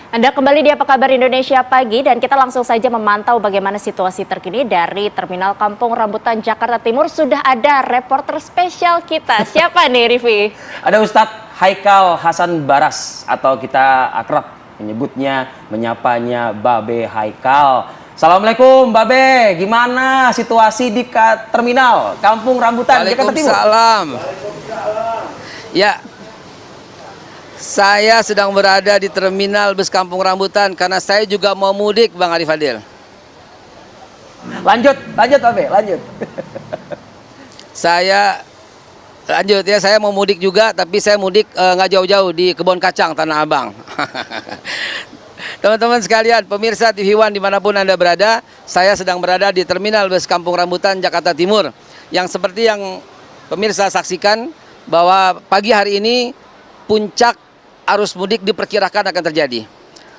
Anda kembali di Apa Kabar Indonesia Pagi dan kita langsung saja memantau bagaimana situasi terkini dari Terminal Kampung Rambutan Jakarta Timur. Sudah ada reporter spesial kita. Siapa nih, Rivi? Ada Ustadz Haikal Hasan Baras atau kita akrab menyapanya Babe Haikal. Assalamualaikum Babe, gimana situasi di Terminal Kampung Rambutan Jakarta Timur? Waalaikumsalam. Ya, saya sedang berada di Terminal Bus Kampung Rambutan karena saya juga mau mudik, Bang Arif Fadil. Lanjut Babe, lanjut. Saya mau mudik juga, tapi saya mudik nggak jauh-jauh di Kebon Kacang, Tanah Abang. Teman-teman sekalian, pemirsa TV One dimanapun Anda berada, saya sedang berada di Terminal Bus Kampung Rambutan Jakarta Timur. Yang seperti yang pemirsa saksikan bahwa pagi hari ini puncak arus mudik diperkirakan akan terjadi.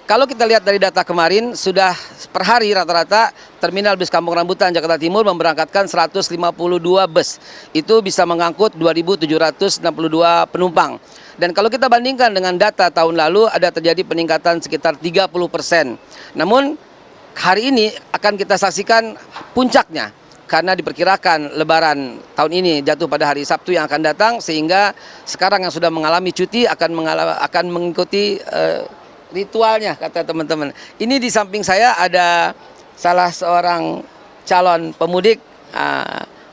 Kalau kita lihat dari data kemarin, sudah per hari rata-rata Terminal Bus Kampung Rambutan Jakarta Timur memberangkatkan 152 bus. Itu bisa mengangkut 2.762 penumpang. Dan kalau kita bandingkan dengan data tahun lalu, ada terjadi peningkatan sekitar 30%. Namun hari ini akan kita saksikan puncaknya, karena diperkirakan Lebaran tahun ini jatuh pada hari Sabtu yang akan datang, sehingga sekarang yang sudah mengalami cuti akan mengikuti ritualnya, kata teman-teman. Ini di samping saya ada salah seorang calon pemudik.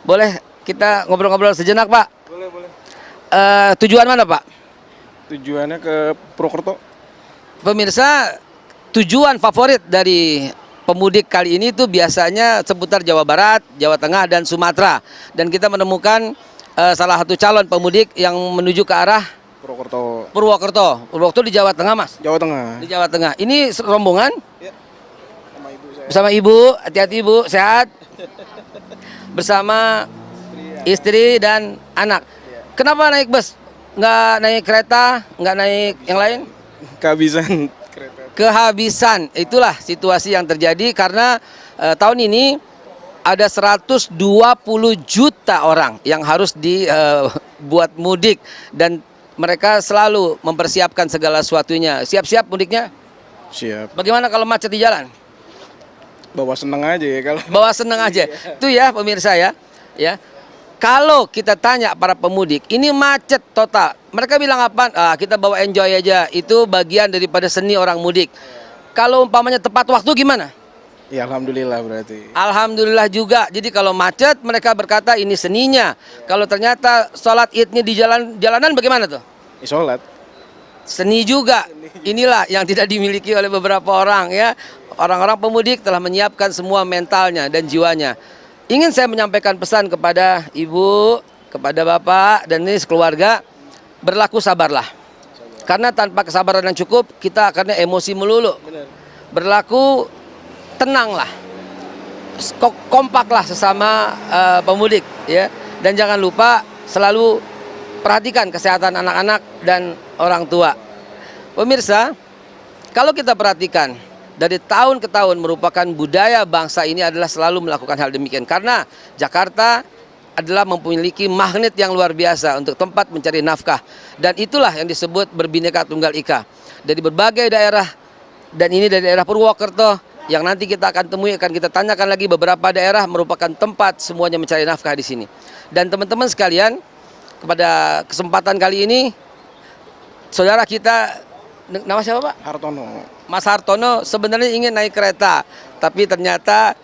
Boleh kita ngobrol-ngobrol sejenak, Pak? Boleh. Tujuan mana, Pak? Tujuannya ke Purwokerto. Pemirsa, tujuan favorit dari pemudik kali ini tuh biasanya seputar Jawa Barat, Jawa Tengah, dan Sumatera. Dan kita menemukan salah satu calon pemudik yang menuju ke arah Purwokerto di Jawa Tengah, Mas? Jawa Tengah. Di Jawa Tengah. Ini rombongan? Ya. Sama ibu saya. Bersama ibu, hati-hati ibu, sehat. Bersama istri dan anak. Kenapa naik bus? Nggak naik kereta, nggak naik yang lain? Kehabisan kereta. Kehabisan, itulah situasi yang terjadi karena tahun ini ada 120 juta orang yang harus dibuat mudik, dan mereka selalu mempersiapkan segala sesuatunya. Siap-siap mudiknya? Siap. Bagaimana kalau macet di jalan? Bawa seneng aja ya kalau. Bawa seneng aja. Itu ya pemirsa ya. Kalau kita tanya para pemudik, ini macet total. Mereka bilang apa? Kita bawa enjoy aja. Itu bagian daripada seni orang mudik. Kalau umpamanya tepat waktu gimana? Ya alhamdulillah berarti. Alhamdulillah juga. Jadi kalau macet mereka berkata ini seninya. Kalau ternyata sholat idnya di jalanan bagaimana tuh? Sholat. Seni juga. Inilah yang tidak dimiliki oleh beberapa orang ya. Orang-orang pemudik telah menyiapkan semua mentalnya dan jiwanya. Ingin saya menyampaikan pesan kepada ibu, kepada bapak, dan ini sekeluarga, berlaku sabarlah. Karena tanpa kesabaran yang cukup, kita akan emosi melulu. Berlaku tenanglah, kompaklah sesama pemudik, ya. Dan jangan lupa selalu perhatikan kesehatan anak-anak dan orang tua. Pemirsa, kalau kita perhatikan, dari tahun ke tahun merupakan budaya bangsa ini adalah selalu melakukan hal demikian. Karena Jakarta adalah memiliki magnet yang luar biasa untuk tempat mencari nafkah. Dan itulah yang disebut berbineka tunggal ika. Dari berbagai daerah, dan ini dari daerah Purwokerto, yang nanti kita akan temui, akan kita tanyakan lagi beberapa daerah merupakan tempat semuanya mencari nafkah di sini. Dan teman-teman sekalian, kepada kesempatan kali ini, saudara kita, nama siapa Pak? Hartono. Mas Hartono sebenarnya ingin naik kereta, tapi ternyata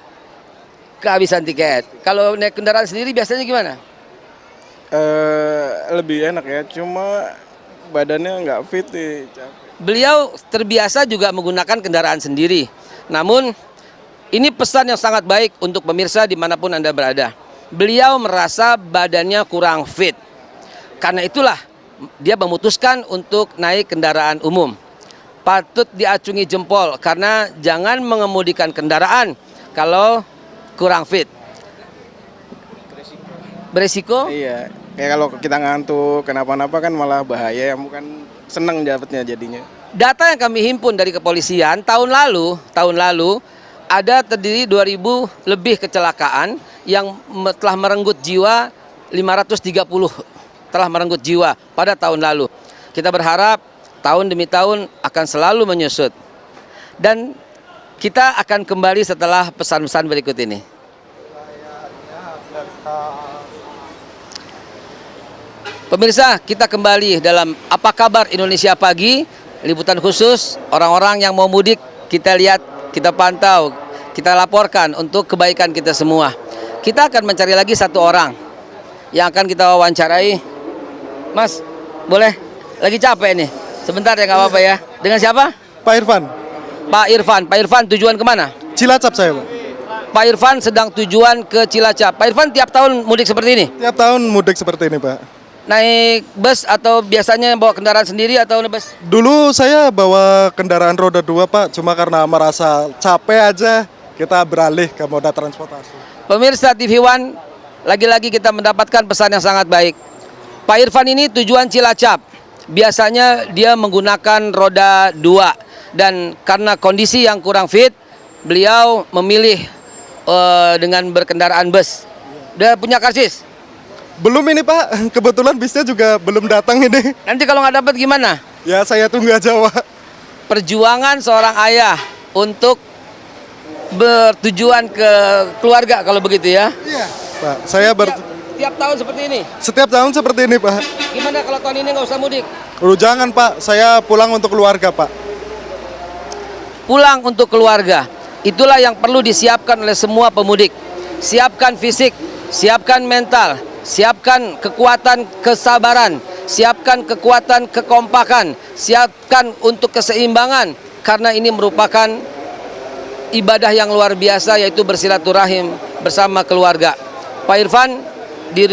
kehabisan tiket. Kalau naik kendaraan sendiri biasanya gimana? Lebih enak ya, cuma badannya nggak fit nih. Beliau terbiasa juga menggunakan kendaraan sendiri. Namun ini pesan yang sangat baik untuk pemirsa dimanapun Anda berada. Beliau merasa badannya kurang fit. Karena itulah dia memutuskan untuk naik kendaraan umum. Patut diacungi jempol karena jangan mengemudikan kendaraan kalau kurang fit. Beresiko? Iya, kayak kalau kita ngantuk, kenapa-napa kan malah bahaya, bukan seneng dapetnya jadinya. Data yang kami himpun dari kepolisian tahun lalu ada terdiri 2.000 lebih kecelakaan yang telah merenggut jiwa 530 telah merenggut jiwa pada tahun lalu. Kita berharap tahun demi tahun akan selalu menyusut. Dan kita akan kembali setelah pesan-pesan berikut ini. Pemirsa, kita kembali dalam Apa Kabar Indonesia Pagi, liputan khusus orang-orang yang mau mudik. Kita lihat, kita pantau, kita laporkan untuk kebaikan kita semua. Kita akan mencari lagi satu orang yang akan kita wawancarai. Mas, boleh? Lagi capek nih. Sebentar ya, nggak apa-apa ya. Dengan siapa? Pak Irfan, Pak Irfan. Pak Irfan tujuan kemana? Cilacap saya Pak. Pak Irfan sedang tujuan ke Cilacap. Pak Irfan tiap tahun mudik seperti ini? Tiap tahun mudik seperti ini Pak. Naik bus atau biasanya bawa kendaraan sendiri atau bus? Dulu saya bawa kendaraan roda 2 Pak, cuma karena merasa capek aja kita beralih ke moda transportasi. Pemirsa TV One, lagi-lagi kita mendapatkan pesan yang sangat baik. Pak Irfan ini tujuan Cilacap. Biasanya dia menggunakan roda 2 dan karena kondisi yang kurang fit, beliau memilih dengan berkendaraan bus. Udah punya karcis? Belum ini Pak, kebetulan bisnya juga belum datang ini. Nanti kalau nggak dapat gimana? Ya saya tunggu aja Pak. Perjuangan seorang ayah untuk bertujuan ke keluarga kalau begitu ya. Iya Pak, saya Tiap tahun seperti ini. setiap tahun seperti ini Pak. Gimana kalau tahun ini nggak usah mudik? Jangan Pak, saya pulang untuk keluarga Pak. Pulang untuk keluarga. Itulah yang perlu disiapkan oleh semua pemudik. Siapkan fisik, siapkan mental, siapkan kekuatan kesabaran, siapkan kekuatan kekompakan, siapkan untuk keseimbangan karena ini merupakan ibadah yang luar biasa yaitu bersilaturahim bersama keluarga. Pak Irfan di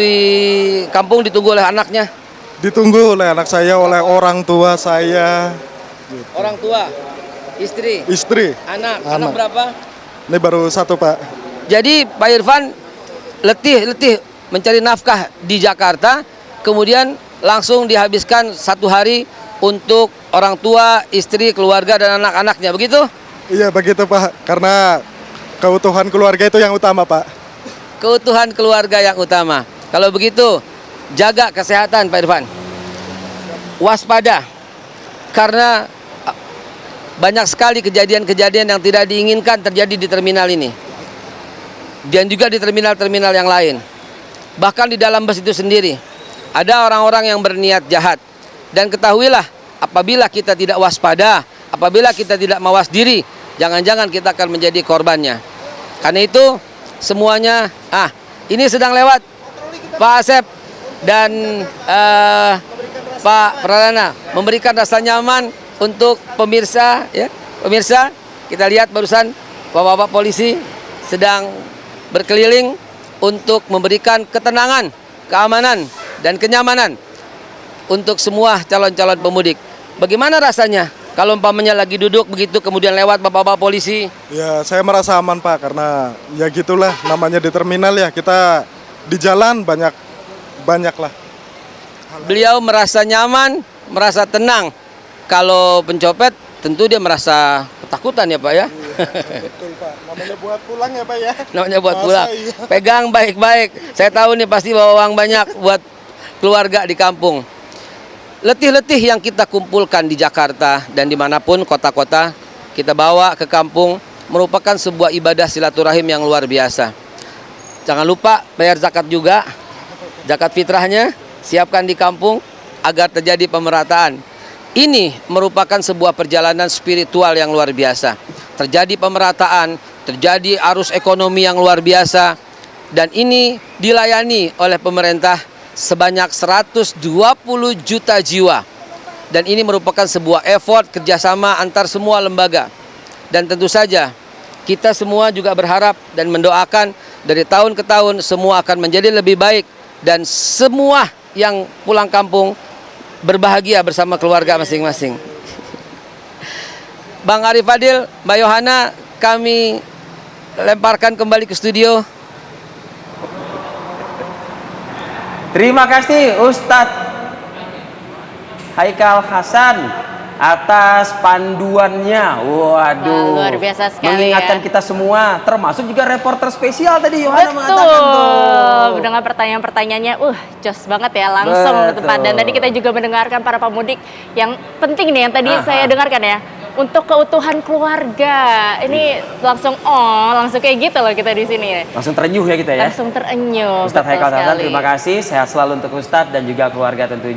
kampung ditunggu oleh anaknya. Ditunggu oleh anak saya, oleh orang tua saya. Orang tua, istri, Anak. anak berapa? Ini baru satu Pak. Jadi Pak Irfan letih mencari nafkah di Jakarta, kemudian langsung dihabiskan satu hari untuk orang tua, istri, keluarga dan anak-anaknya, begitu? Iya begitu Pak, karena keutuhan keluarga itu yang utama Pak. Keutuhan keluarga yang utama. Kalau begitu, jaga kesehatan Pak Irfan. Waspada, karena banyak sekali kejadian-kejadian yang tidak diinginkan terjadi di terminal ini. Dan juga di terminal-terminal yang lain. Bahkan di dalam bus itu sendiri, ada orang-orang yang berniat jahat. Dan ketahuilah, apabila kita tidak waspada, apabila kita tidak mawas diri, jangan-jangan kita akan menjadi korbannya. Karena itu, semuanya, ini sedang lewat Pak Asep dan Pak Pradana memberikan rasa nyaman untuk pemirsa, ya. Pemirsa, kita lihat barusan bapak-bapak polisi sedang berkeliling untuk memberikan ketenangan, keamanan dan kenyamanan untuk semua calon-calon pemudik. Bagaimana rasanya kalau umpamanya lagi duduk begitu kemudian lewat bapak-bapak polisi? Ya saya merasa aman Pak, karena ya gitulah namanya di terminal ya, kita di jalan banyak lah. Beliau merasa nyaman, merasa tenang. Kalau pencopet tentu dia merasa ketakutan ya Pak ya. Betul Pak, namanya buat pulang ya Pak ya. Namanya buat Masa pulang. iya. Pegang baik-baik. Saya tahu nih pasti bawa uang banyak buat keluarga di kampung. Letih-letih yang kita kumpulkan di Jakarta dan dimanapun kota-kota kita bawa ke kampung merupakan sebuah ibadah silaturahim yang luar biasa. Jangan lupa bayar zakat juga, zakat fitrahnya siapkan di kampung agar terjadi pemerataan. Ini merupakan sebuah perjalanan spiritual yang luar biasa. Terjadi pemerataan, terjadi arus ekonomi yang luar biasa, dan ini dilayani oleh pemerintah sebanyak 120 juta jiwa. Dan ini merupakan sebuah effort kerjasama antar semua lembaga. Dan tentu saja kita semua juga berharap dan mendoakan dari tahun ke tahun semua akan menjadi lebih baik. Dan semua yang pulang kampung berbahagia bersama keluarga masing-masing. Bang Arif Fadil, Mbak Yohana, kami lemparkan kembali ke studio. Terima kasih Ustadz Haikal Hasan atas panduannya. Waduh, Wah, luar biasa sekali mengingatkan ya. kita semua, termasuk juga reporter spesial tadi Yohana mengatakan tuh. Betul. Dengan pertanyaan-pertanyaannya, jos banget ya, langsung Betul. tepat. Dan tadi kita juga mendengarkan para pemudik yang penting nih, yang tadi saya dengarkan ya. untuk keutuhan keluarga. Ini langsung kayak gitu loh kita di sini ya. Langsung terenyuh ya kita ya. Langsung terenyuh. Ustadz betul Haikal Hasan, sekali. terima kasih. Sehat selalu untuk Ustadz dan juga keluarga tentunya.